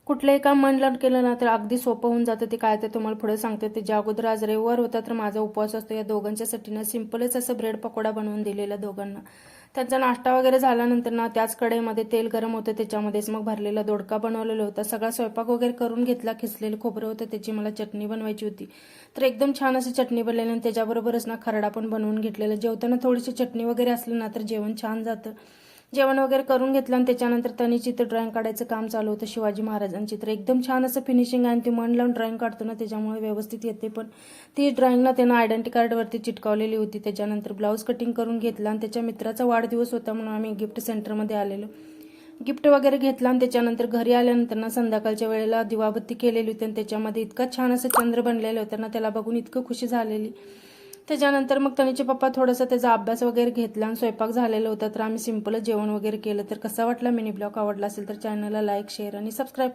कुठलंही काम मन लावून केलं ना तर अगदी सोपं होऊन जातं. ते काय ते तुम्हाला पुढे सांगते. ते ज्या अगोदर आज रविवार होता तर माझा उपवास असतो. या दोघांच्यासाठी ना सिंपलच असं ब्रेड पकोडा बनवून दिलेला दोघांना. त्यांचा नाश्ता वगैरे झाल्यानंतर ना त्याच कढईमध्ये तेल गरम होतं, त्याच्यामध्येच मग भरलेला दोडका बनवलेला होता. सगळा स्वयंपाक वगैरे करून घेतला. खिसलेलं खोबरं होतं, त्याची मला चटणी बनवायची होती. तर एकदम छान अशी चटणी बनलेली आणि त्याच्याबरोबरच ना खरडा पण बनवून घेतलेला. जेवताना थोडीशी चटणी वगैरे असली ना तर जेवण छान जातं. जेवण वगैरे करून घेतलं आणि त्याच्यानंतर त्यांनी चित्र ड्रॉइंग काढायचं काम चालू होतं. शिवाजी महाराजांचं चित्र एकदम छान असं फिनिशिंग आहे आणि ते मन लावून ड्रॉइंग काढतो ना त्याच्यामुळे व्यवस्थित येते. पण ती ड्रॉइंग ना त्यानं आयडेंटिटी कार्डवरती चिटकावलेली होती. त्याच्यानंतर ब्लाऊज कटिंग करून घेतला आणि त्याच्या मित्राचा वाढदिवस होता म्हणून आम्ही गिफ्ट सेंटरमध्ये आलेलो. गिफ्ट वगैरे घेतला आणि त्याच्यानंतर घरी आल्यानंतर ना संध्याकाळच्या वेळेला दिवाबत्ती केलेली होती आणि त्याच्यामध्ये इतकं छान असं चंद्र बनलेलं होतं ना, त्याला बघून इतकं खुशी झालेली. त्याच्यानंतर मग तनुचे पप्पा थोडासा त्याचा अभ्यास वगैरे घेतला आणि स्वयंपाक झालेला होता. तर आम्ही सिंपलच जेवण वगैरे केलं. तर कसा वाटला मिनी ब्लॉग? आवडला असेल तर चॅनलला लाईक, शेअर आणि सबस्क्राईब